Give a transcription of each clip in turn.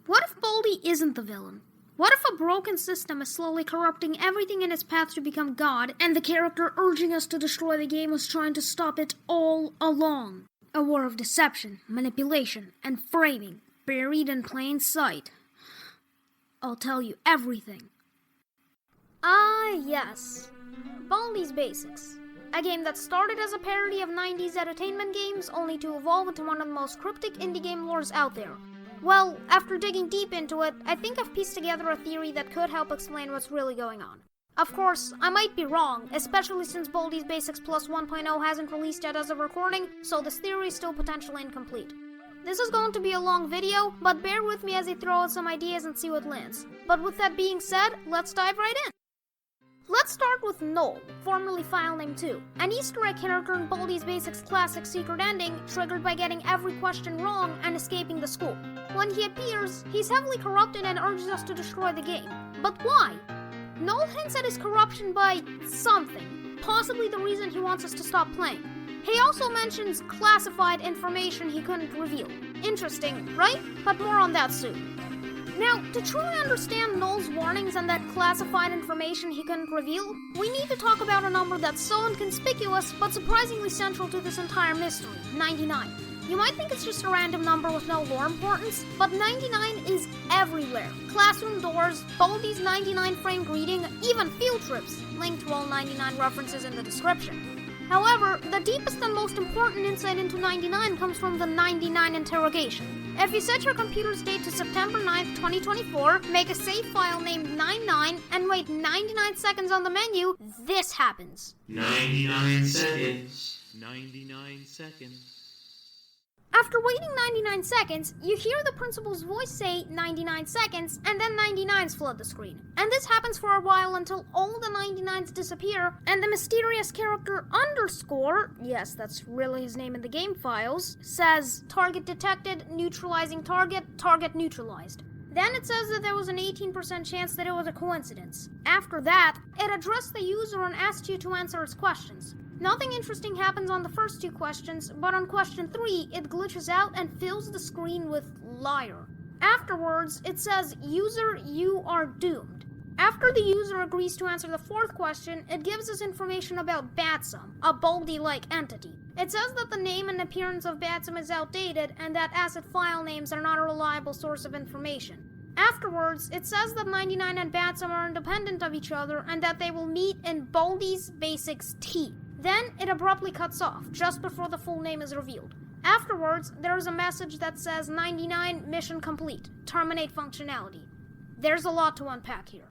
What if Baldi isn't the villain? What if a broken system is slowly corrupting everything in its path to become God, and the character urging us to destroy the game was trying to stop it all along? A war of deception, manipulation, and framing, buried in plain sight. I'll tell you everything. Ah, yes. Baldi's Basics. A game that started as a parody of 90s entertainment games, only to evolve into one of the most cryptic indie game lores out there. Well, after digging deep into it, I think I've pieced together a theory that could help explain what's really going on. Of course, I might be wrong, especially since Baldi's Basics Plus 1.0 hasn't released yet as of recording, so this theory is still potentially incomplete. This is going to be a long video, but bear with me as I throw out some ideas and see what lands. But with that being said, let's dive right in. Let's start with Null, formerly Filename 2, an Easter egg character in Baldi's Basics classic secret ending, triggered by getting every question wrong and escaping the school. When he appears, he's heavily corrupted and urges us to destroy the game. But why? Null hints at his corruption by something, possibly the reason he wants us to stop playing. He also mentions classified information he couldn't reveal. Interesting, right? But more on that soon. Now, to truly understand Null's warnings and that classified information he couldn't reveal, we need to talk about a number that's so inconspicuous but surprisingly central to this entire mystery, 99. You might think it's just a random number with no lore importance, but 99 is everywhere. Classroom doors, Baldi's 99 frame greeting, even field trips, linked to all 99 references in the description. However, the deepest and most important insight into 99 comes from the 99 interrogation. If you set your computer's date to September 9th, 2024, make a save file named 99, and wait 99 seconds on the menu, this happens. 99 seconds. 99 seconds. After waiting 99 seconds, you hear the principal's voice say 99 seconds, and then 99s flood the screen. And this happens for a while until all the 99s disappear, and the mysterious character Underscore, yes, that's really his name in the game files, says, target detected, neutralizing target, target neutralized. Then it says that there was an 18% chance that it was a coincidence. After that, it addressed the user and asked you to answer its questions. Nothing interesting happens on the first two questions, but on question 3, it glitches out and fills the screen with liar. Afterwards, it says, user, you are doomed. After the user agrees to answer the fourth question, it gives us information about Badsum, a Baldi-like entity. It says that the name and appearance of Badsum is outdated, and that asset file names are not a reliable source of information. Afterwards, it says that 99 and Badsum are independent of each other, and that they will meet in Baldi's Basics T. Then, it abruptly cuts off, just before the full name is revealed. Afterwards, there is a message that says 99, mission complete, terminate functionality. There's a lot to unpack here.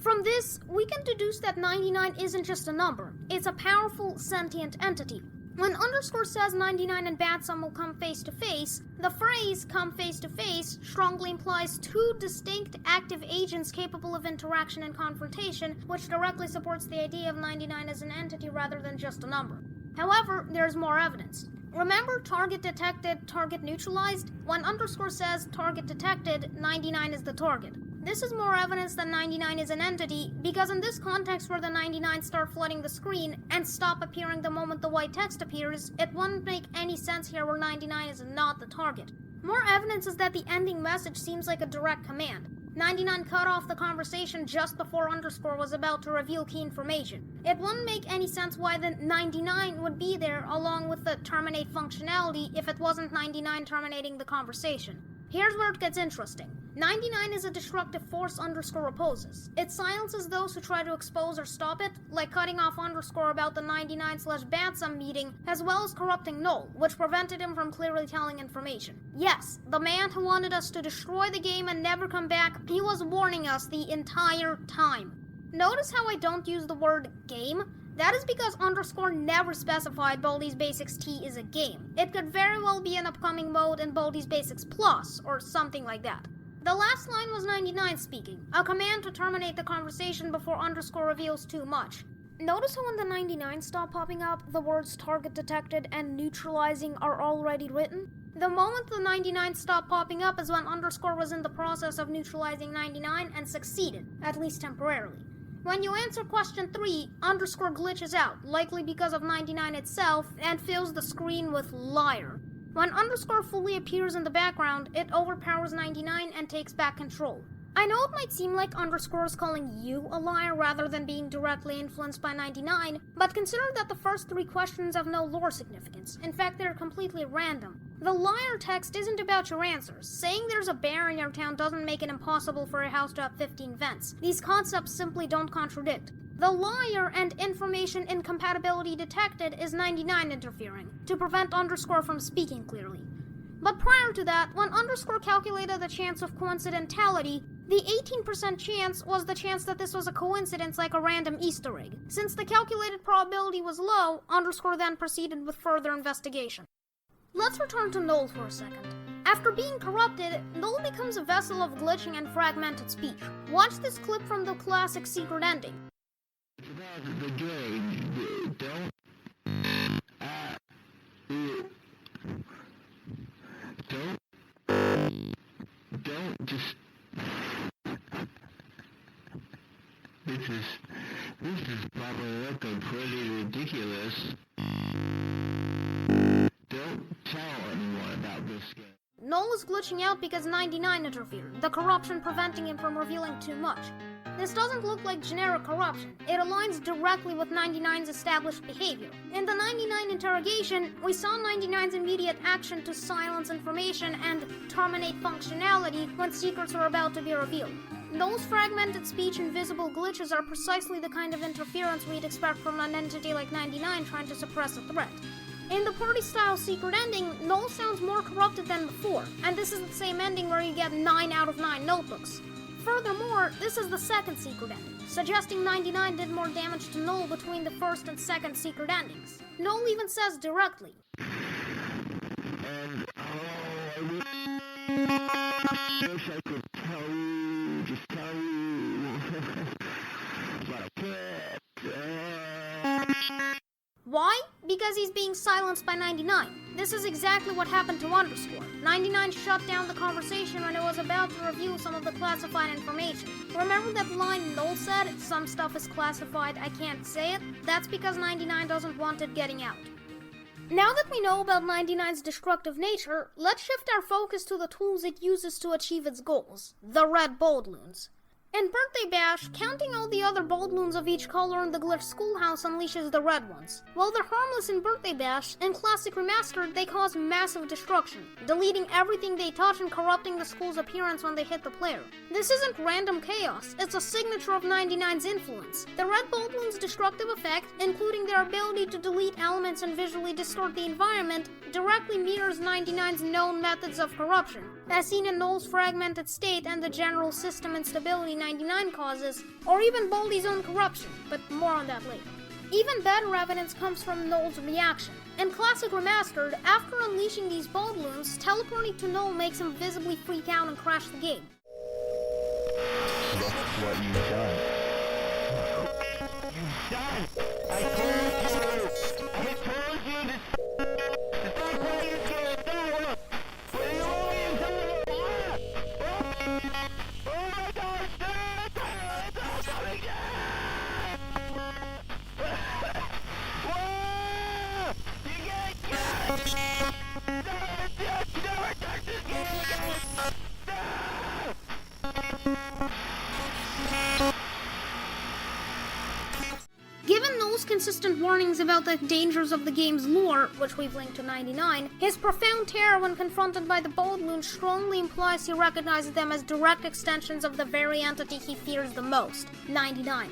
From this, we can deduce that 99 isn't just a number, it's a powerful, sentient entity. When Underscore says 99 and Badsum will come face to face, the phrase come face to face strongly implies two distinct active agents capable of interaction and confrontation, which directly supports the idea of 99 as an entity rather than just a number. However, there's more evidence. Remember target detected, target neutralized? When Underscore says target detected, 99 is the target. This is more evidence that 99 is an entity, because in this context where the 99 start flooding the screen and stop appearing the moment the white text appears, it wouldn't make any sense here where 99 is not the target. More evidence is that the ending message seems like a direct command. 99 cut off the conversation just before Underscore was about to reveal key information. It wouldn't make any sense why the 99 would be there along with the terminate functionality if it wasn't 99 terminating the conversation. Here's where it gets interesting. 99 is a destructive force Underscore opposes. It silences those who try to expose or stop it, like cutting off Underscore about the 99/Badsum meeting, as well as corrupting Null, which prevented him from clearly telling information. Yes, the man who wanted us to destroy the game and never come back, he was warning us the entire time. Notice how I don't use the word game? That is because Underscore never specified Baldi's Basics T is a game. It could very well be an upcoming mode in Baldi's Basics Plus, or something like that. The last line was 99 speaking, a command to terminate the conversation before Underscore reveals too much. Notice how when the 99 stop popping up, the words target detected and neutralizing are already written? The moment the 99 stopped popping up is when Underscore was in the process of neutralizing 99 and succeeded, at least temporarily. When you answer question 3, Underscore glitches out, likely because of 99 itself, and fills the screen with liar. When Underscore fully appears in the background, it overpowers 99 and takes back control. I know it might seem like Underscore is calling you a liar rather than being directly influenced by 99, but consider that the first 3 questions have no lore significance. In fact, they're completely random. The liar text isn't about your answers. Saying there's a bear in your town doesn't make it impossible for a house to have 15 vents. These concepts simply don't contradict. The liar and information incompatibility detected is 99 interfering, to prevent Underscore from speaking clearly. But prior to that, when Underscore calculated the chance of coincidentality, the 18% chance was the chance that this was a coincidence like a random Easter egg. Since the calculated probability was low, Underscore then proceeded with further investigation. Let's return to Null for a second. After being corrupted, Null becomes a vessel of glitching and fragmented speech. Watch this clip from the classic Secret Ending. Don't just. This is probably looking pretty ridiculous. Don't tell anyone about this game. Null is glitching out because 99 interfered, the corruption preventing him from revealing too much. This doesn't look like generic corruption. It aligns directly with 99's established behavior. In the 99 interrogation, we saw 99's immediate action to silence information and terminate functionality when secrets are about to be revealed. Those fragmented speech and visible glitches are precisely the kind of interference we'd expect from an entity like 99 trying to suppress a threat. In the party-style secret ending, Null sounds more corrupted than before, and this is the same ending where you get 9 out of 9 notebooks. Furthermore, this is the second secret ending, suggesting 99 did more damage to Null between the first and second secret endings. Null even says directly, And I wish I could tell you, just tell you, but I can't. Why? Because he's being silenced by 99. This is exactly what happened to Underscore. 99 shut down the conversation when it was about to review some of the classified information. Remember that line Null said, "Some stuff is classified, I can't say it"? That's because 99 doesn't want it getting out. Now that we know about 99's destructive nature, let's shift our focus to the tools it uses to achieve its goals. The red Baldloons. In Birthday Bash, counting all the other Baldloons of each color in the Glitch Schoolhouse unleashes the red ones. While they're harmless in Birthday Bash, in Classic Remastered they cause massive destruction, deleting everything they touch and corrupting the school's appearance when they hit the player. This isn't random chaos, it's a signature of 99's influence. The red Baldloons' destructive effect, including their ability to delete elements and visually distort the environment, directly mirrors 99's known methods of corruption, as seen in Null's fragmented state and the general system instability 99 causes, or even Baldi's own corruption, but more on that later. Even better evidence comes from Null's reaction. In Classic Remastered, after unleashing these Baldloons, teleporting to Null makes him visibly freak out and crash the game. Look what you've done. You've done! I told you this. Stop what you're doing. Look. What are you doing? Oh my gosh, dude! It's coming down! Whoa! You gotta never touch this game again! Given Null's consistent warnings about the dangers of the game's lore, which we've linked to 99, his profound terror when confronted by the Baldloons strongly implies he recognizes them as direct extensions of the very entity he fears the most, 99.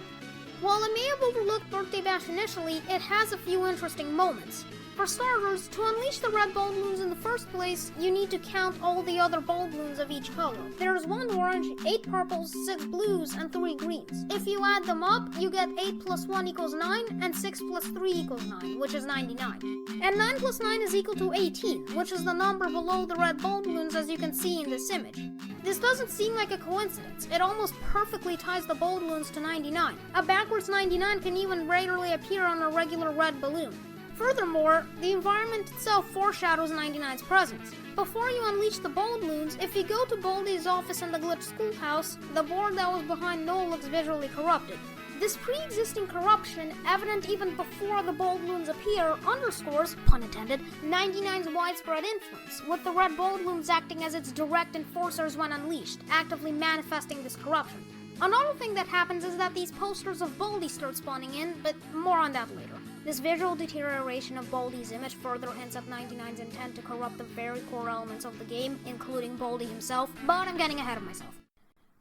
While it may have overlooked Birthday Bash initially, it has a few interesting moments. For starters, to unleash the red Baldloons in the first place, you need to count all the other Baldloons of each color. There's 1 orange, 8 purples, 6 blues, and 3 greens. If you add them up, you get 8 plus 1 equals 9, and 6 plus 3 equals 9, which is 99. And 9 plus 9 is equal to 18, which is the number below the red Baldloons as you can see in this image. This doesn't seem like a coincidence. It almost perfectly ties the Baldloons to 99. A backwards 99 can even rarely appear on a regular red balloon. Furthermore, the environment itself foreshadows 99's presence. Before you unleash the Baldloons, if you go to Baldi's office in the Glitch Schoolhouse, the board that was behind Null looks visually corrupted. This pre-existing corruption, evident even before the Baldloons appear, underscores, pun intended, 99's widespread influence, with the red Baldloons acting as its direct enforcers when unleashed, actively manifesting this corruption. Another thing that happens is that these posters of Baldi start spawning in, but more on that later. This visual deterioration of Baldi's image further hints at 99's intent to corrupt the very core elements of the game, including Baldi himself, but I'm getting ahead of myself.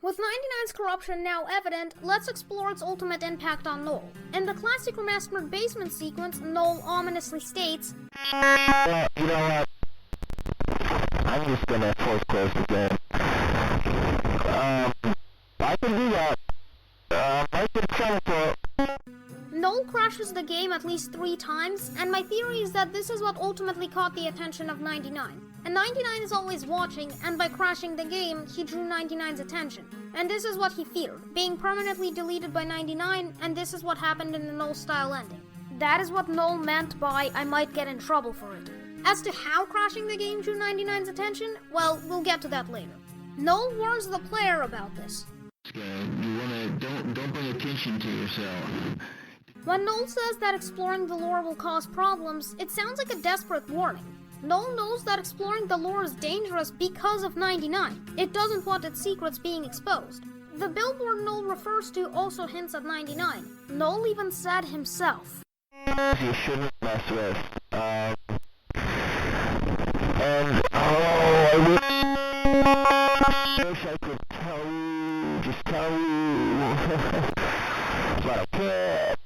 With 99's corruption now evident, let's explore its ultimate impact on Null. In the classic remastered basement sequence, Null ominously states, You know what? I'm just gonna force close the game. I can do that. I can teleport. Null crashes the game at least 3 times, and my theory is that this is what ultimately caught the attention of 99. And 99 is always watching, and by crashing the game, he drew 99's attention. And this is what he feared, being permanently deleted by 99, and this is what happened in the Null-style ending. That is what Null meant by, I might get in trouble for it. As to how crashing the game drew 99's attention, well, we'll get to that later. Null warns the player about this. You wanna, don't bring attention to yourself. When Null says that exploring the lore will cause problems, it sounds like a desperate warning. Null knows that exploring the lore is dangerous because of 99. It doesn't want its secrets being exposed. The billboard Null refers to also hints at 99. Null even said himself, You shouldn't mess with. And I wish I could tell you, just tell you, but I can't.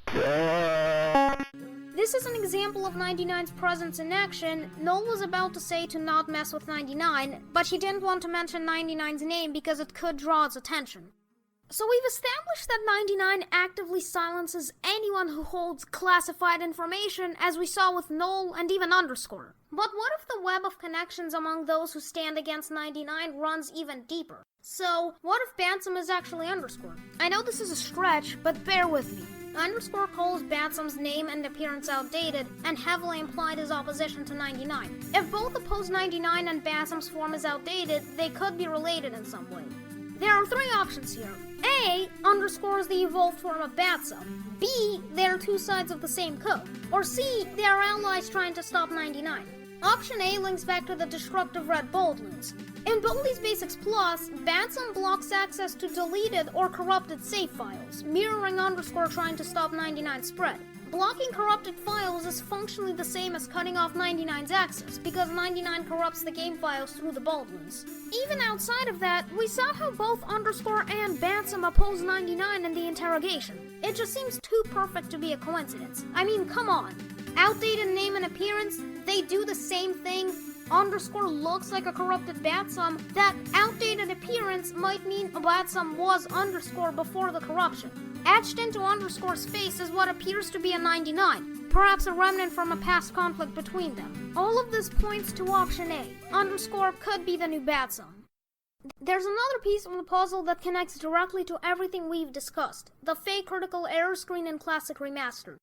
This is an example of 99's presence in action. Null was about to say to not mess with 99, but he didn't want to mention 99's name because it could draw its attention. So we've established that 99 actively silences anyone who holds classified information, as we saw with Null and even Underscore. But what if the web of connections among those who stand against 99 runs even deeper? So, what if Badsum is actually Underscore? I know this is a stretch, but bear with me. Underscore calls Badsum's name and appearance outdated, and heavily implied his opposition to 99. If both oppose 99 and Badsum's form is outdated, they could be related in some way. There are 3 options here. A, Underscore is the evolved form of Badsum. B, they are 2 sides of the same code. Or C, they are allies trying to stop 99. Option A links back to the destructive red Baldloons. In Baldi's Basics Plus, Badsum blocks access to deleted or corrupted save files, mirroring Underscore trying to stop 99's spread. Blocking corrupted files is functionally the same as cutting off 99's access, because 99 corrupts the game files through the Baldloons. Even outside of that, we saw how both Underscore and Badsum oppose 99 in the Interrogation. It just seems too perfect to be a coincidence. I mean, come on. Outdated name and appearance, they do the same thing. Underscore looks like a corrupted Badsum. That outdated appearance might mean Badsum was Underscore before the corruption. Etched into Underscore's face is what appears to be a 99, perhaps a remnant from a past conflict between them. All of this points to option A. Underscore could be the new Badsum. There's another piece of the puzzle that connects directly to everything we've discussed, the fake critical error screen in Classic Remastered.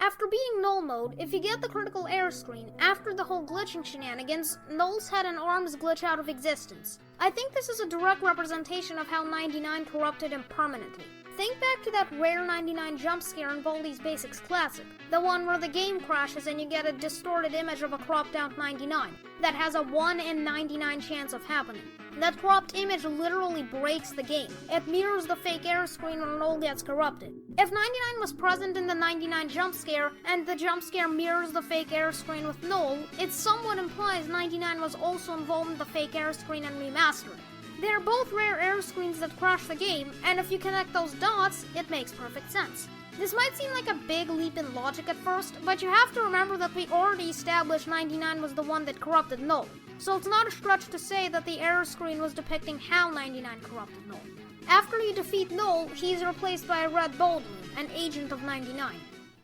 After beating Null mode, if you get the critical error screen, after the whole glitching shenanigans, Null's head and arms glitch out of existence. I think this is a direct representation of how 99 corrupted him permanently. Think back to that rare 99 jump scare in Baldi's Basics Classic, the one where the game crashes and you get a distorted image of a cropped out 99, that has a 1 in 99 chance of happening. That cropped image literally breaks the game. It mirrors the fake error screen when Null gets corrupted. If 99 was present in the 99 jump scare, and the jump scare mirrors the fake error screen with Null, it somewhat implies 99 was also involved in the fake error screen and remastered. They're both rare error screens that crash the game, and if you connect those dots, it makes perfect sense. This might seem like a big leap in logic at first, but you have to remember that we already established 99 was the one that corrupted Null. So it's not a stretch to say that the error screen was depicting how 99 corrupted Null. After you defeat Null, he's replaced by a red Baldloon, an agent of 99.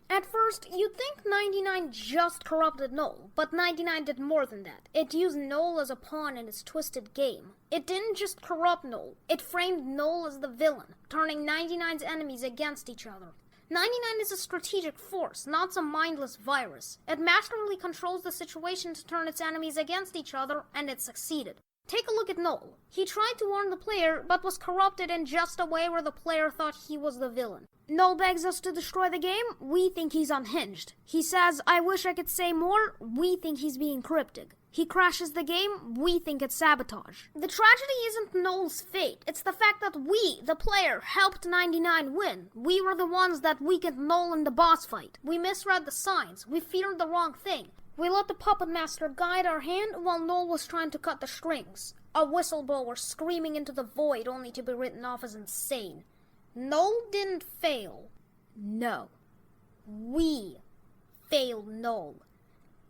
At first, you'd think 99 just corrupted Null, but 99 did more than that. It used Null as a pawn in its twisted game. It didn't just corrupt Null, it framed Null as the villain, turning 99's enemies against each other. 99 is a strategic force, not some mindless virus. It masterfully controls the situation to turn its enemies against each other, and it succeeded. Take a look at Null. He tried to warn the player, but was corrupted in just a way where the player thought he was the villain. Null begs us to destroy the game. We think he's unhinged. He says, I wish I could say more. We think he's being cryptic. He crashes the game. We think it's sabotage. The tragedy isn't Null's fate. It's the fact that we, the player, helped 99 win. We were the ones that weakened Null in the boss fight. We misread the signs. We feared the wrong thing. We let the puppet master guide our hand while Null was trying to cut the strings. A whistleblower screaming into the void only to be written off as insane. Null didn't fail. No. We failed Null.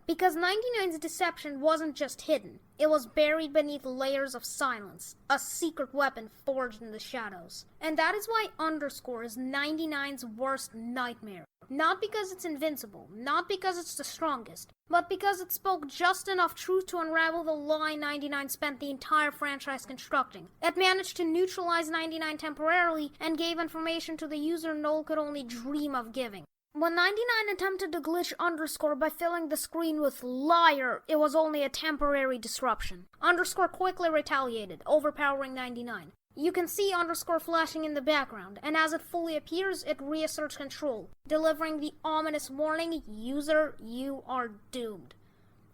Because 99's deception wasn't just hidden. It was buried beneath layers of silence. A secret weapon forged in the shadows. And that is why Underscore is 99's worst nightmare. Not because it's invincible, not because it's the strongest, but because it spoke just enough truth to unravel the lie 99 spent the entire franchise constructing. It managed to neutralize 99 temporarily and gave information to the user Null could only dream of giving. When 99 attempted to glitch Underscore by filling the screen with liar, it was only a temporary disruption. Underscore quickly retaliated, overpowering 99. You can see Underscore flashing in the background, and as it fully appears, it reasserts control, delivering the ominous warning, user, you are doomed.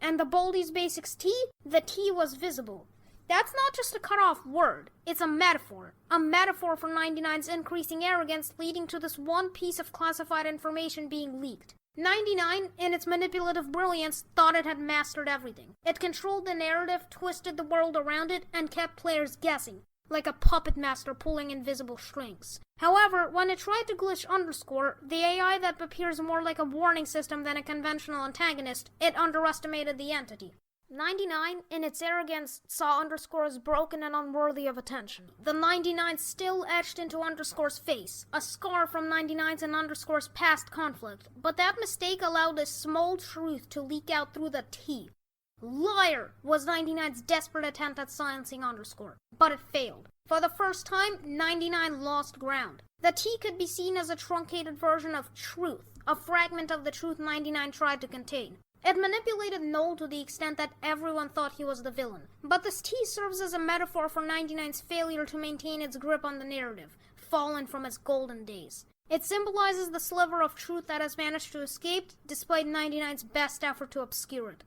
And the Baldi's Basics T? The T was visible. That's not just a cut-off word, it's a metaphor for 99's increasing arrogance leading to this one piece of classified information being leaked. 99, in its manipulative brilliance, thought it had mastered everything. It controlled the narrative, twisted the world around it, and kept players guessing, like a puppet master pulling invisible strings. However, when it tried to glitch Underscore, the AI that appears more like a warning system than a conventional antagonist, it underestimated the entity. 99, in its arrogance, saw Underscore as broken and unworthy of attention. The 99 still etched into Underscore's face, a scar from 99's and Underscore's past conflict, but that mistake allowed a small truth to leak out through the T. Liar was 99's desperate attempt at silencing Underscore, but it failed. For the first time, 99 lost ground. The T could be seen as a truncated version of truth, a fragment of the truth 99 tried to contain. It manipulated Null to the extent that everyone thought he was the villain. But this T serves as a metaphor for 99's failure to maintain its grip on the narrative, fallen from its golden days. It symbolizes the sliver of truth that has managed to escape, despite 99's best effort to obscure it.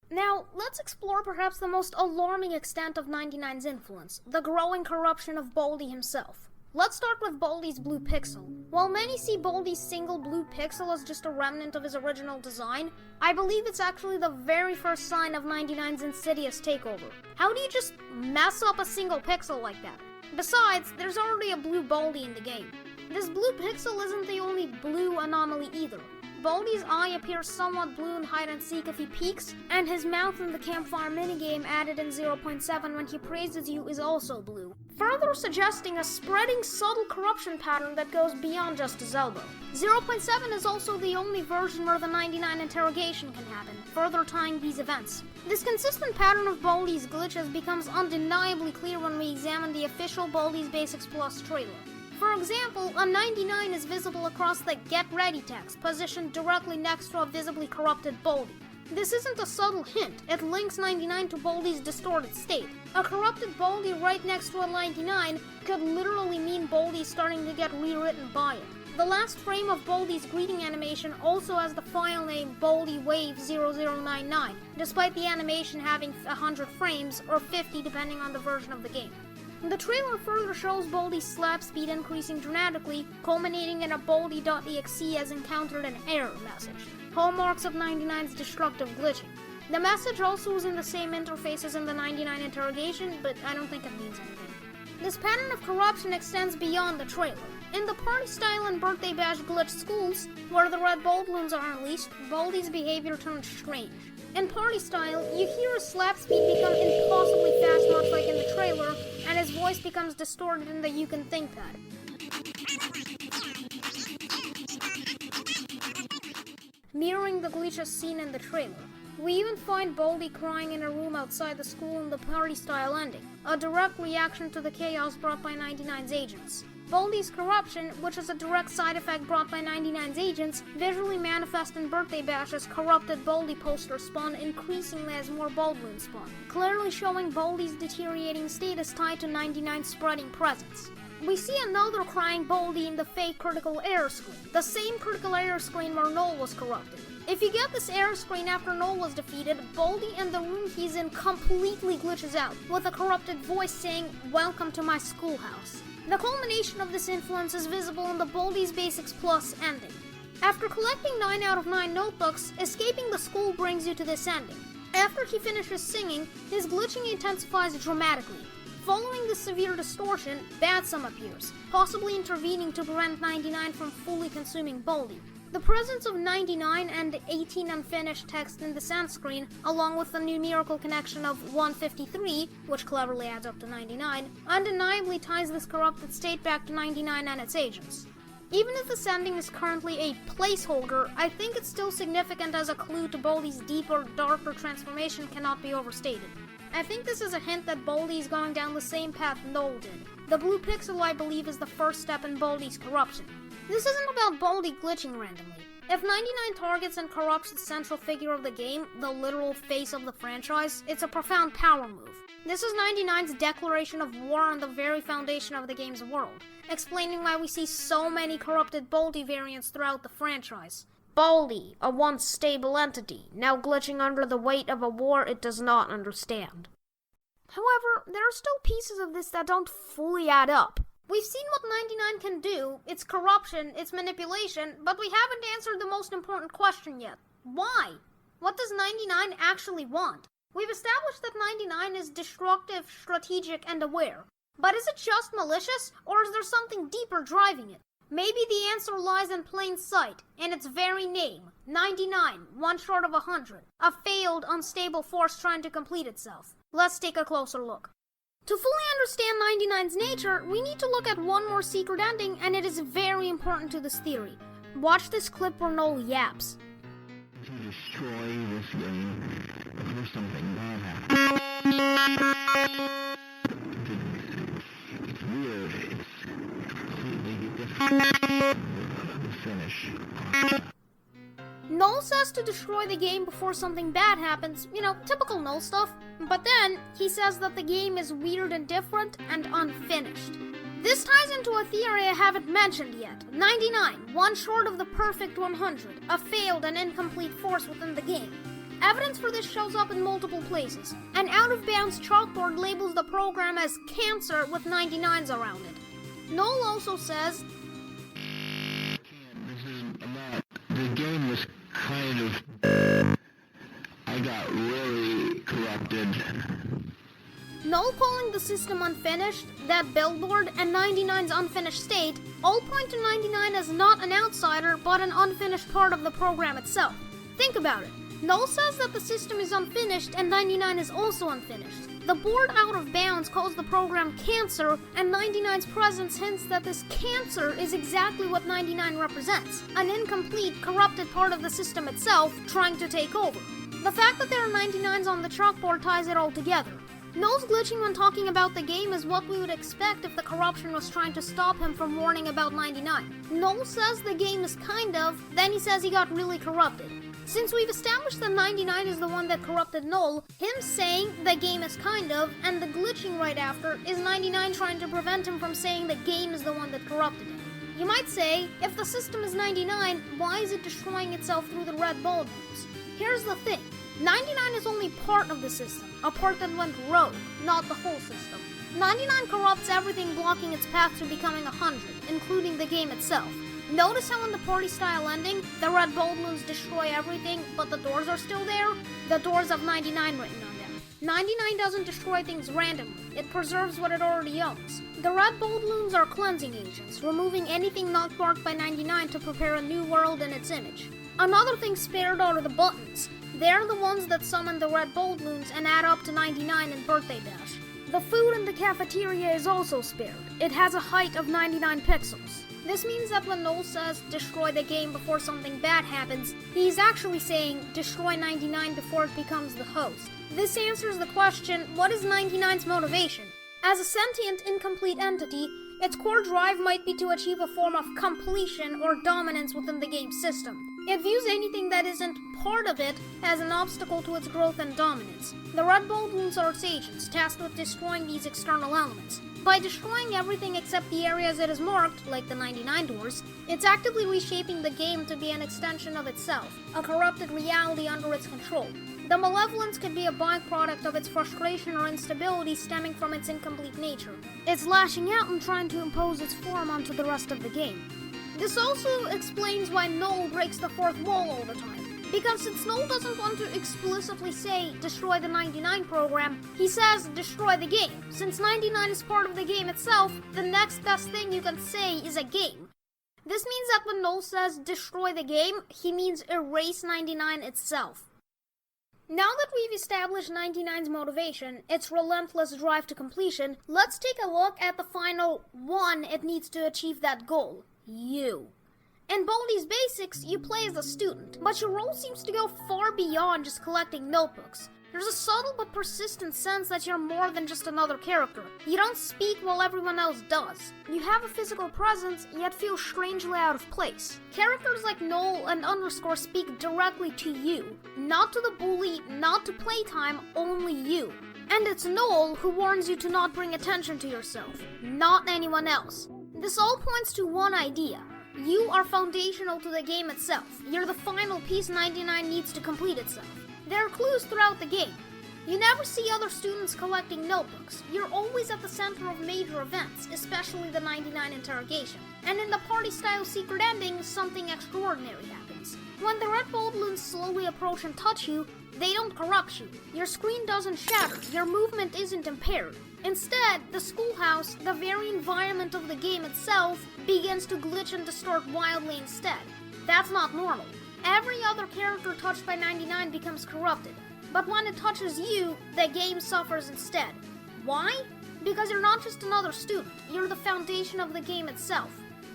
Now, let's explore perhaps the most alarming extent of 99's influence, the growing corruption of Baldi himself. Let's start with Baldi's blue pixel. While many see Baldi's single blue pixel as just a remnant of his original design, I believe it's actually the very first sign of 99's insidious takeover. How do you just mess up a single pixel like that? Besides, there's already a blue Baldi in the game. This blue pixel isn't the only blue anomaly either. Baldi's eye appears somewhat blue in hide-and-seek if he peeks, and his mouth in the campfire minigame added in 0.7 when he praises you is also blue, further suggesting a spreading subtle corruption pattern that goes beyond just his elbow. 0.7 is also the only version where the 99 interrogation can happen, further tying these events. This consistent pattern of Baldi's glitches becomes undeniably clear when we examine the official Baldi's Basics Plus trailer. For example, a 99 is visible across the Get Ready text, positioned directly next to a visibly corrupted Baldi. This isn't a subtle hint, it links 99 to Baldi's distorted state. A corrupted Baldi right next to a 99 could literally mean Baldi starting to get rewritten by it. The last frame of Baldi's greeting animation also has the file name Baldi Wave 0099, despite the animation having 100 frames, or 50 depending on the version of the game. The trailer further shows Baldi's slap speed increasing dramatically, culminating in a Baldi.exe as encountered an error message, hallmarks of 99's destructive glitching. The message also is in the same interface as in the 99 interrogation, but I don't think it means anything. This pattern of corruption extends beyond the trailer. In the party style and birthday bash glitch schools, where the red Baldloons are unleashed, Baldi's behavior turns strange. In party style, you hear his slap speed become impossibly fast, much like in the trailer, and his voice becomes distorted in the You Can Think Pad. Mirroring the glitches seen in the trailer. We even find Baldi crying in a room outside the school in the party style ending, a direct reaction to the chaos brought by 99's agents. Baldi's Corruption, which is a direct side effect brought by 99's agents, visually manifest in Birthday Bash as corrupted Baldi posters spawn increasingly as more Baldloons spawn, clearly showing Baldi's deteriorating status tied to 99's spreading presence. We see another crying Baldi in the fake critical error screen, the same critical error screen where Null was corrupted. If you get this error screen after Null was defeated, Baldi and the room he's in completely glitches out, with a corrupted voice saying, "Welcome to my schoolhouse." The culmination of this influence is visible in the Baldi's Basics Plus ending. After collecting 9 out of 9 notebooks, escaping the school brings you to this ending. After he finishes singing, his glitching intensifies dramatically. Following this severe distortion, Badsum appears, possibly intervening to prevent 99 from fully consuming Baldi. The presence of 99 and 18 unfinished text in the send screen, along with the numerical connection of 153, which cleverly adds up to 99, undeniably ties this corrupted state back to 99 and its agents. Even if the sending is currently a placeholder, I think it's still significant as a clue to Baldi's deeper, darker transformation cannot be overstated. I think this is a hint that Baldi is going down the same path Null did. The blue pixel, I believe, is the first step in Baldi's corruption. This isn't about Baldi glitching randomly. If 99 targets and corrupts the central figure of the game, the literal face of the franchise, it's a profound power move. This is 99's declaration of war on the very foundation of the game's world, explaining why we see so many corrupted Baldi variants throughout the franchise. Baldi, a once stable entity, now glitching under the weight of a war it does not understand. However, there are still pieces of this that don't fully add up. We've seen what 99 can do, its corruption, its manipulation, but we haven't answered the most important question yet. Why? What does 99 actually want? We've established that 99 is destructive, strategic, and aware. But is it just malicious, or is there something deeper driving it? Maybe the answer lies in plain sight, in its very name, 99, one short of 100, a failed, unstable force trying to complete itself. Let's take a closer look. To fully understand 99's nature, we need to look at one more secret ending, and it is very important to this theory. Watch this clip where Null yaps. To destroy this game before something bad happens. It's weird. It's completely different. The finish. Null says to destroy the game before something bad happens, typical Null stuff, but then he says that the game is weird and different and unfinished. This ties into a theory I haven't mentioned yet. 99, one short of the perfect 100, a failed and incomplete force within the game. Evidence for this shows up in multiple places. An out-of-bounds chalkboard labels the program as cancer with 99s around it. Null also says, the game was kind of... I got really corrupted. Null calling the system unfinished, that billboard, and 99's unfinished state all point to 99 as not an outsider, but an unfinished part of the program itself. Think about it. Null says that the system is unfinished, and 99 is also unfinished. The board out of bounds calls the program cancer, and 99's presence hints that this cancer is exactly what 99 represents, an incomplete, corrupted part of the system itself trying to take over. The fact that there are 99s on the chalkboard ties it all together. Null's glitching when talking about the game is what we would expect if the corruption was trying to stop him from warning about 99. Null says the game is kind of, then he says he got really corrupted. Since we've established that 99 is the one that corrupted Null, him saying the game is kind of, and the glitching right after, is 99 trying to prevent him from saying the game is the one that corrupted him. You might say, if the system is 99, why is it destroying itself through the red Baldloons? Here's the thing, 99 is only part of the system, a part that went rogue, not the whole system. 99 corrupts everything blocking its path to becoming 100, including the game itself. Notice how in the party-style ending, the red Baldloons destroy everything, but the doors are still there? The doors have 99 written on them. 99 doesn't destroy things randomly, it preserves what it already owns. The red Baldloons are cleansing agents, removing anything not marked by 99 to prepare a new world in its image. Another thing spared are the buttons. They're the ones that summon the red Baldloons and add up to 99 in Birthday Bash. The food in the cafeteria is also spared. It has a height of 99 pixels. This means that when Null says, destroy the game before something bad happens, he's actually saying, destroy 99 before it becomes the host. This answers the question, what is 99's motivation? As a sentient, incomplete entity, Its core drive might be to achieve a form of completion or dominance within the game system. It views anything that isn't part of it as an obstacle to its growth and dominance. The Red Baldloons are its agents, tasked with destroying these external elements. By destroying everything except the areas it has marked, like the 99 doors, it's actively reshaping the game to be an extension of itself, a corrupted reality under its control. The malevolence could be a byproduct of its frustration or instability stemming from its incomplete nature. It's lashing out and trying to impose its form onto the rest of the game. This also explains why Null breaks the fourth wall all the time. Because since Null doesn't want to explicitly say, destroy the 99 program, he says, destroy the game. Since 99 is part of the game itself, the next best thing you can say is a game. This means that when Null says, destroy the game, he means erase 99 itself. Now that we've established 99's motivation, its relentless drive to completion, let's take a look at the final one it needs to achieve that goal. You. In Baldi's Basics, you play as a student, but your role seems to go far beyond just collecting notebooks. There's a subtle but persistent sense that you're more than just another character. You don't speak while everyone else does. You have a physical presence, yet feel strangely out of place. Characters like Null and Underscore speak directly to you. Not to the bully, not to playtime, only you. And it's Null who warns you to not bring attention to yourself, not anyone else. This all points to one idea. You are foundational to the game itself. You're the final piece 99 needs to complete itself. There are clues throughout the game. You never see other students collecting notebooks. You're always at the center of major events, especially the 99 Interrogation. And in the party-style secret ending, something extraordinary happens. When the Red Baldloons slowly approach and touch you, they don't corrupt you. Your screen doesn't shatter. Your movement isn't impaired. Instead, the schoolhouse, the very environment of the game itself, begins to glitch and distort wildly instead. That's not normal. Every other character touched by 99 becomes corrupted. But when it touches you, the game suffers instead. Why? Because you're not just another student. You're the foundation of the game itself.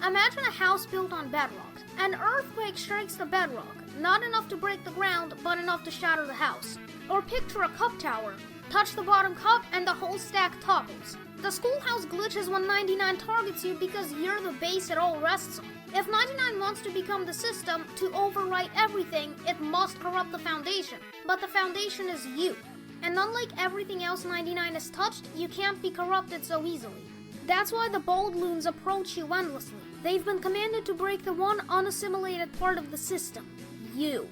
Imagine a house built on bedrock. An earthquake strikes the bedrock, not enough to break the ground, but enough to shatter the house. Or picture a cup tower. Touch the bottom cup and the whole stack topples. The schoolhouse glitches when 99 targets you because you're the base it all rests on. If 99 wants to become the system, to overwrite everything, it must corrupt the foundation. But the foundation is you. And unlike everything else 99 has touched, you can't be corrupted so easily. That's why the Baldloons approach you endlessly. They've been commanded to break the one unassimilated part of the system. You.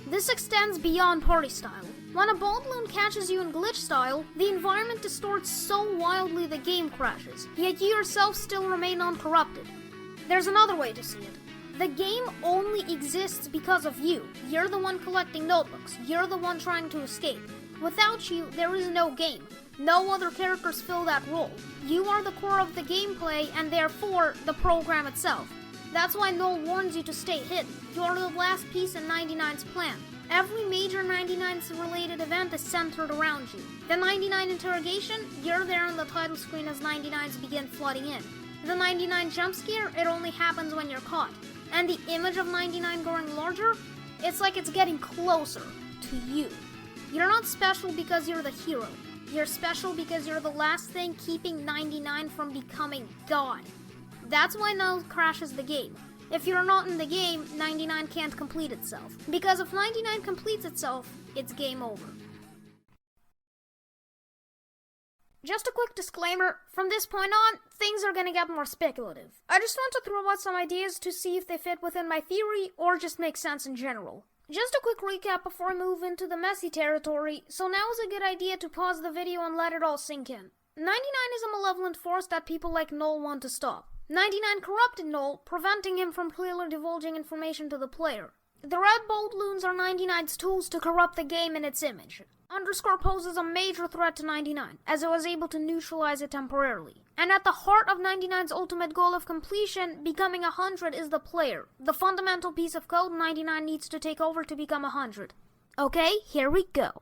This extends beyond party style. When a Baldloon catches you in glitch style, the environment distorts so wildly the game crashes, yet you yourself still remain uncorrupted. There's another way to see it. The game only exists because of you. You're the one collecting notebooks. You're the one trying to escape. Without you, there is no game. No other characters fill that role. You are the core of the gameplay and therefore the program itself. That's why Null warns you to stay hidden. You're the last piece in 99's plan. Every major 99's related event is centered around you. The 99 Interrogation, you're there on the title screen as 99's begin flooding in. The 99 jump scare, it only happens when you're caught. And the image of 99 growing larger, it's like it's getting closer to you. You're not special because you're the hero. You're special because you're the last thing keeping 99 from becoming God. That's why Null crashes the game. If you're not in the game, 99 can't complete itself. Because if 99 completes itself, it's game over. Just a quick disclaimer, from this point on, things are gonna get more speculative. I just want to throw out some ideas to see if they fit within my theory or just make sense in general. Just a quick recap before I move into the messy territory, so now is a good idea to pause the video and let it all sink in. 99 is a malevolent force that people like Null want to stop. 99 corrupted Null, preventing him from clearly divulging information to the player. The Red Baldloons are 99's tools to corrupt the game in its image. Underscore poses a major threat to 99, as it was able to neutralize it temporarily. And at the heart of 99's ultimate goal of completion, becoming 100 is the player, the fundamental piece of code 99 needs to take over to become 100. Okay, here we go.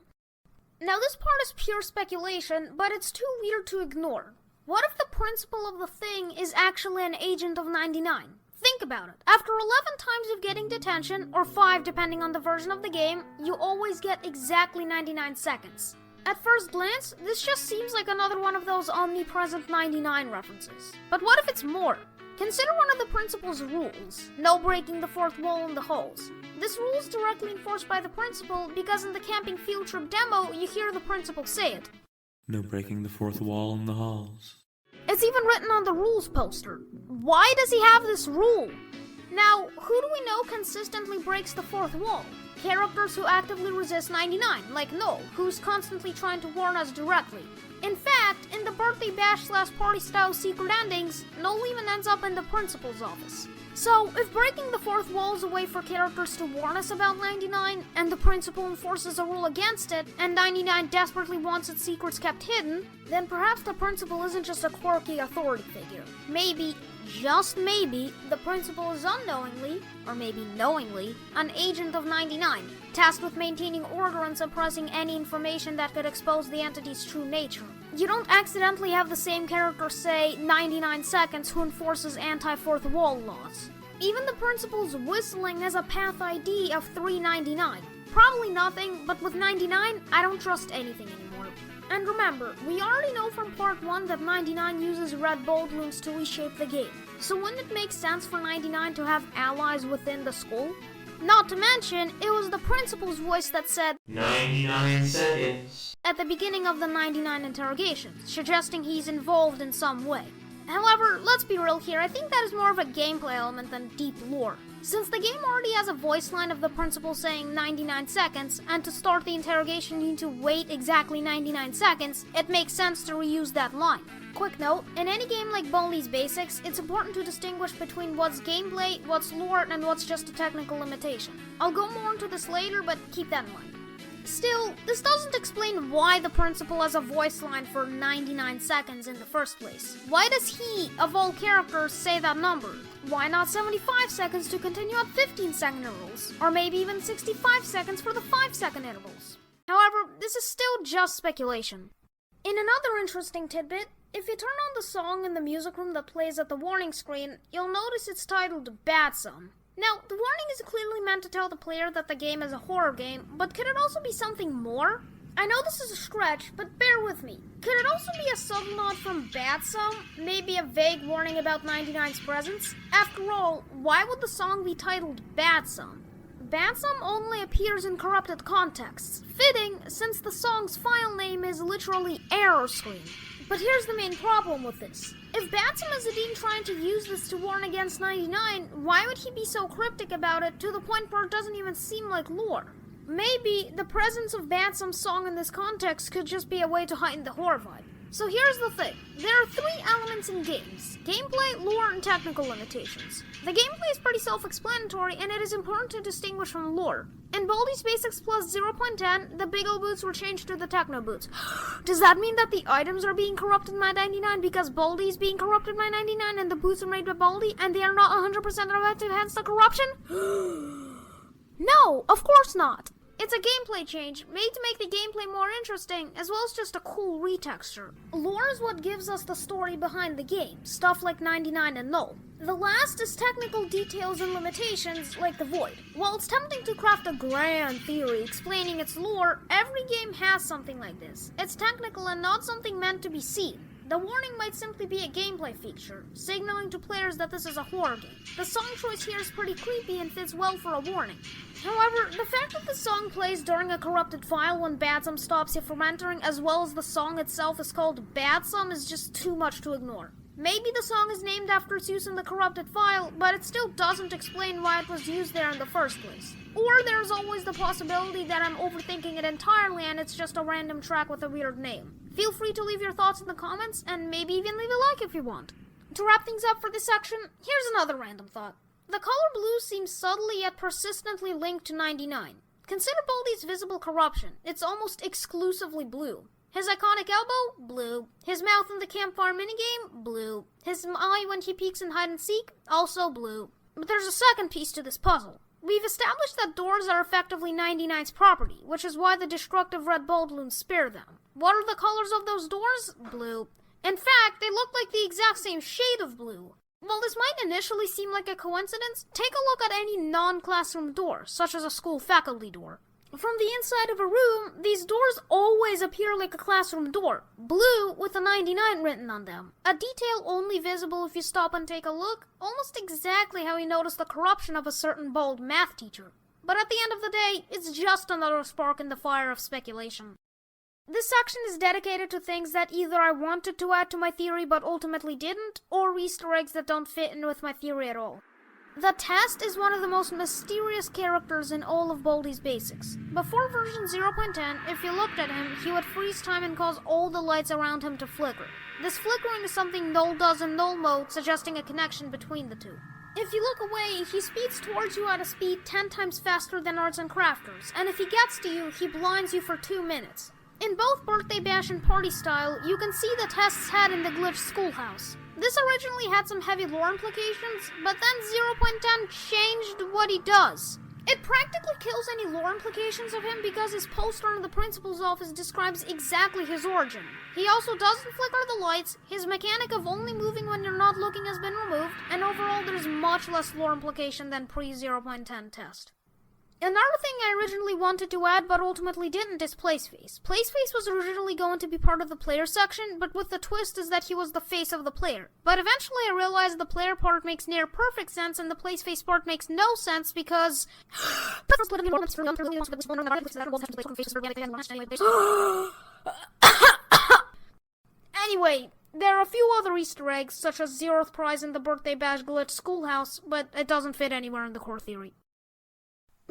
Now this part is pure speculation, but it's too weird to ignore. What if the principal of the thing is actually an agent of 99? Think about it. After 11 times of getting detention, or 5 depending on the version of the game, you always get exactly 99 seconds. At first glance, this just seems like another one of those omnipresent 99 references. But what if it's more? Consider one of the principal's rules, no breaking the fourth wall in the halls. This rule is directly enforced by the principal because in the camping field trip demo, you hear the principal say it. No breaking the fourth wall in the halls. It's even written on the rules poster. Why does he have this rule? Now, who do we know consistently breaks the fourth wall? Characters who actively resist 99, like Null, who's constantly trying to warn us directly. In fact, in the birthday bash/party style secret endings, Null even ends up in the principal's office. So, if breaking the fourth wall is a way for characters to warn us about 99, and the principal enforces a rule against it, and 99 desperately wants its secrets kept hidden, then perhaps the principal isn't just a quirky authority figure. Maybe, just maybe, the principal is unknowingly, or maybe knowingly, an agent of 99, tasked with maintaining order and suppressing any information that could expose the entity's true nature. You don't accidentally have the same character say 99 seconds who enforces anti-fourth wall laws. Even the principal's whistling has a path ID of 399. Probably nothing, but with 99, I don't trust anything anymore. And remember, we already know from part 1 that 99 uses red Baldloons to reshape the game. So wouldn't it make sense for 99 to have allies within the school? Not to mention, it was the principal's voice that said 99 seconds at the beginning of the 99 interrogations, suggesting he's involved in some way. However, let's be real here, I think that is more of a gameplay element than deep lore. Since the game already has a voice line of the principal saying 99 seconds, and to start the interrogation you need to wait exactly 99 seconds, it makes sense to reuse that line. Quick note, in any game like Baldi's Basics, it's important to distinguish between what's gameplay, what's lore, and what's just a technical limitation. I'll go more into this later, but keep that in mind. Still, this doesn't explain why the principal has a voice line for 99 seconds in the first place. Why does he, of all characters, say that number? Why not 75 seconds to continue at 15-second intervals? Or maybe even 65 seconds for the 5-second intervals? However, this is still just speculation. In another interesting tidbit, if you turn on the song in the music room that plays at the warning screen, you'll notice it's titled Badsum. Now, the warning is clearly meant to tell the player that the game is a horror game, but could it also be something more? I know this is a stretch, but bear with me. Could it also be a subtle nod from Badsum? Maybe a vague warning about 99's presence? After all, why would the song be titled Badsum? Badsum only appears in corrupted contexts, fitting since the song's file name is literally error screen. But here's the main problem with this. If Badsum is indeed trying to use this to warn against 99, why would he be so cryptic about it to the point where it doesn't even seem like lore? Maybe the presence of Badsum's song in this context could just be a way to heighten the horror vibe. So here's the thing. There are 3 elements in games: gameplay, lore, and technical limitations. The gameplay is pretty self-explanatory, and it is important to distinguish from lore. In Baldi's Basics Plus 0.10, the Big O boots were changed to the Techno boots. Does that mean that the items are being corrupted by 99 because Baldi is being corrupted by 99 and the boots are made by Baldi and they are not 100% effective, hence the corruption? No, of course not. It's a gameplay change, made to make the gameplay more interesting, as well as just a cool retexture. Lore is what gives us the story behind the game, stuff like 99 and Null. The last is technical details and limitations, like the Void. While it's tempting to craft a grand theory explaining its lore, every game has something like this. It's technical and not something meant to be seen. The warning might simply be a gameplay feature, signaling to players that this is a horror game. The song choice here is pretty creepy and fits well for a warning. However, the fact that the song plays during a corrupted file when Badsum stops you from entering, as well as the song itself is called Badsum, is just too much to ignore. Maybe the song is named after its use in the corrupted file, but it still doesn't explain why it was used there in the first place. Or there's always the possibility that I'm overthinking it entirely and it's just a random track with a weird name. Feel free to leave your thoughts in the comments, and maybe even leave a like if you want. To wrap things up for this section, here's another random thought. The color blue seems subtly yet persistently linked to 99. Consider Baldi's visible corruption. It's almost exclusively blue. His iconic elbow? Blue. His mouth in the campfire minigame? Blue. His eye when he peeks in hide and seek? Also blue. But there's a second piece to this puzzle. We've established that doors are effectively 99's property, which is why the destructive red Baldloons spear them. What are the colors of those doors? Blue. In fact, they look like the exact same shade of blue. While this might initially seem like a coincidence, take a look at any non-classroom door, such as a school faculty door. From the inside of a room, these doors always eyes appear like a classroom door, blue with a 99 written on them. A detail only visible if you stop and take a look, almost exactly how you notice the corruption of a certain bald math teacher. But at the end of the day, it's just another spark in the fire of speculation. This section is dedicated to things that either I wanted to add to my theory but ultimately didn't, or Easter eggs that don't fit in with my theory at all. The Test is one of the most mysterious characters in all of Baldi's Basics. Before version 0.10, if you looked at him, he would freeze time and cause all the lights around him to flicker. This flickering is something Null does in Null mode, suggesting a connection between the two. If you look away, he speeds towards you at a speed 10 times faster than Arts and Crafters, and if he gets to you, he blinds you for 2 minutes. In both Birthday Bash and Party Style, you can see the Test's head in the glitched schoolhouse. This originally had some heavy lore implications, but then 0.10 changed what he does. It practically kills any lore implications of him because his poster in the principal's office describes exactly his origin. He also doesn't flicker the lights, his mechanic of only moving when you're not looking has been removed, and overall there's much less lore implication than pre-0.10 Test. Another thing I originally wanted to add but ultimately didn't is Placeface. Placeface was originally going to be part of the player section, but with the twist is that he was the face of the player. But eventually I realized the player part makes near perfect sense and the Placeface part makes no sense because... Anyway, there are a few other Easter eggs, such as Zeroth Prize in the Birthday Bash glitch schoolhouse, but it doesn't fit anywhere in the core theory.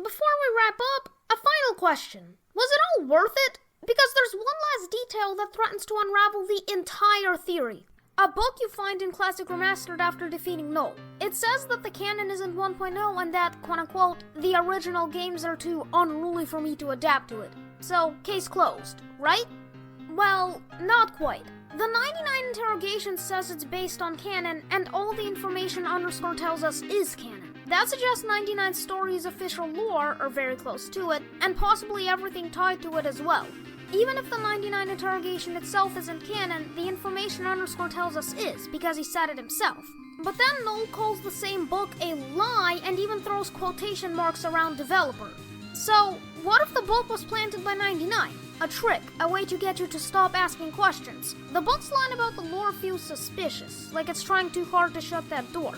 Before we wrap up, a final question. Was it all worth it? Because there's one last detail that threatens to unravel the entire theory. A book you find in Classic Remastered after defeating Null. It says that the canon isn't 1.0 and that, quote-unquote, the original games are too unruly for me to adapt to it. So, case closed, right? Well, not quite. The 99 Interrogation says it's based on canon, and all the information Underscore tells us is canon. That suggests 99's story is official lore, or very close to it, and possibly everything tied to it as well. Even if the 99 Interrogation itself isn't canon, the information Underscore tells us is, because he said it himself. But then Null calls the same book a lie and even throws quotation marks around developer. So, what if the book was planted by 99? A trick, a way to get you to stop asking questions. The book's line about the lore feels suspicious, like it's trying too hard to shut that door.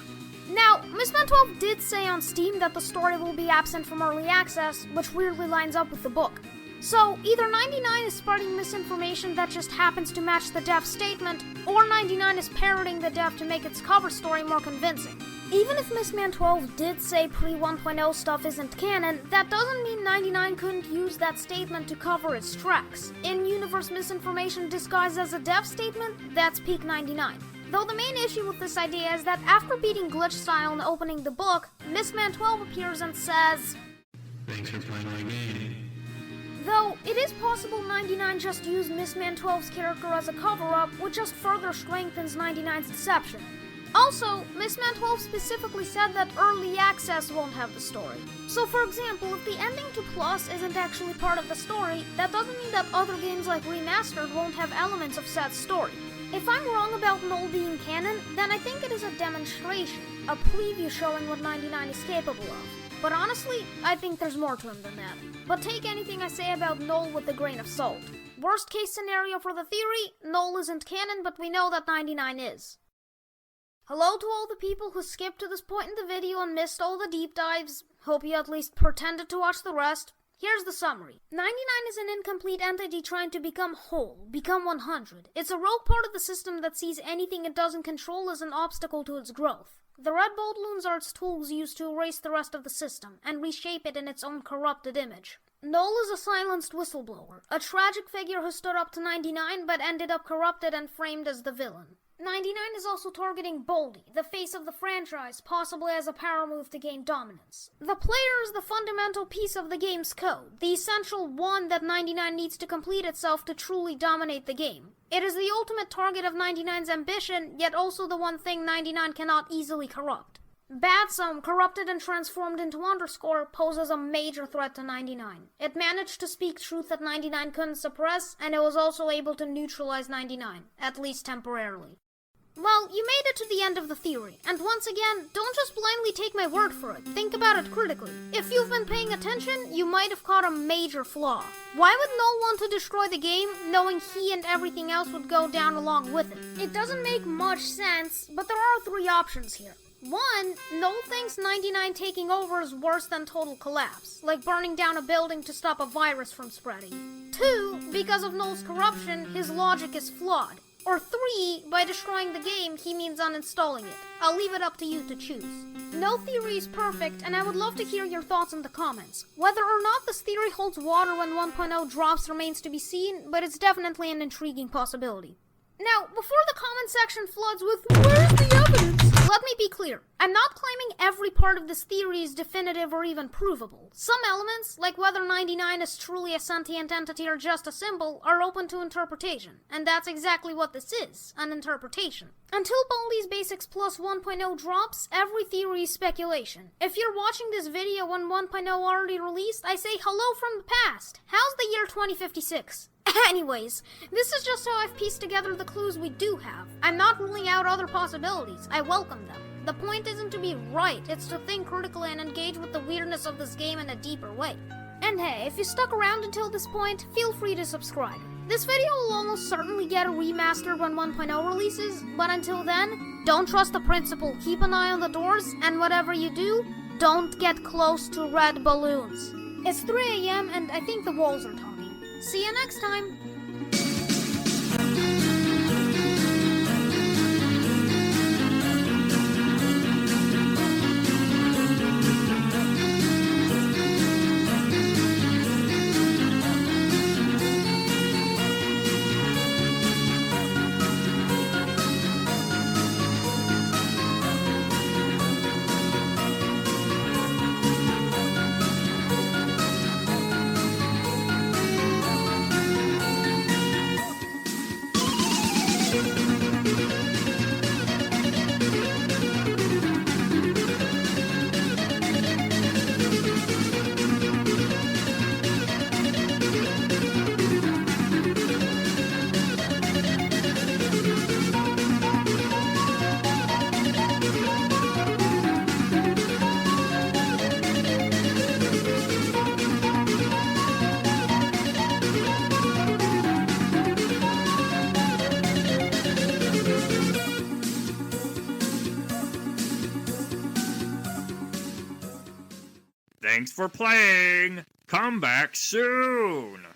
Now, Missman12 did say on Steam that the story will be absent from early access, which weirdly lines up with the book. So, either 99 is spreading misinformation that just happens to match the dev's statement, or 99 is parroting the dev to make its cover story more convincing. Even if Missman12 did say pre-1.0 stuff isn't canon, that doesn't mean 99 couldn't use that statement to cover its tracks. In-universe misinformation disguised as a dev statement, that's peak 99. Though the main issue with this idea is that after beating Glitch Style and opening the book, Missman12 appears and says, Thanks for playing my game. Though, it is possible 99 just used Missman12's character as a cover-up, which just further strengthens 99's deception. Also, Missman12 specifically said that early access won't have the story. So for example, if the ending to Plus isn't actually part of the story, that doesn't mean that other games like Remastered won't have elements of said story. If I'm wrong about Null being canon, then I think it is a demonstration, a preview showing what 99 is capable of. But honestly, I think there's more to him than that. But take anything I say about Null with a grain of salt. Worst case scenario for the theory, Null isn't canon, but we know that 99 is. Hello to all the people who skipped to this point in the video and missed all the deep dives. Hope you at least pretended to watch the rest. Here's the summary. 99 is an incomplete entity trying to become whole, become 100. It's a rogue part of the system that sees anything it doesn't control as an obstacle to its growth. The red Baldloons are its tools used to erase the rest of the system and reshape it in its own corrupted image. Null is a silenced whistleblower, a tragic figure who stood up to 99 but ended up corrupted and framed as the villain. 99 is also targeting Baldi, the face of the franchise, possibly as a power move to gain dominance. The player is the fundamental piece of the game's code, the essential one that 99 needs to complete itself to truly dominate the game. It is the ultimate target of 99's ambition, yet also the one thing 99 cannot easily corrupt. Badsum, corrupted and transformed into Underscore, poses a major threat to 99. It managed to speak truth that 99 couldn't suppress, and it was also able to neutralize 99, at least temporarily. Well, you made it to the end of the theory, and once again, don't just blindly take my word for it. Think about it critically. If you've been paying attention, you might have caught a major flaw. Why would Null want to destroy the game, knowing he and everything else would go down along with it? It doesn't make much sense, but there are 3 options here. 1, Null thinks 99 taking over is worse than total collapse, like burning down a building to stop a virus from spreading. 2, because of Null's corruption, his logic is flawed. Or 3, by destroying the game, he means uninstalling it. I'll leave it up to you to choose. No theory is perfect, and I would love to hear your thoughts in the comments. Whether or not this theory holds water when 1.0 drops remains to be seen, but it's definitely an intriguing possibility. Now, before the comment section floods with, "Where's the evidence?" let me be clear. I'm not claiming every part of this theory is definitive or even provable. Some elements, like whether 99 is truly a sentient entity or just a symbol, are open to interpretation. And that's exactly what this is, an interpretation. Until Baldi's Basics Plus 1.0 drops, every theory is speculation. If you're watching this video when 1.0 already released, I say hello from the past. How's the year 2056? Anyways, this is just how I've pieced together the clues we do have. I'm not ruling out other possibilities. I welcome them. The point isn't to be right, it's to think critically and engage with the weirdness of this game in a deeper way. And hey, if you stuck around until this point, feel free to subscribe. This video will almost certainly get a remaster when 1.0 releases, but until then, don't trust the principle, keep an eye on the doors, and whatever you do, don't get close to red balloons. It's 3 AM and I think the walls are talking. See you next time! Thanks for playing! Come back soon!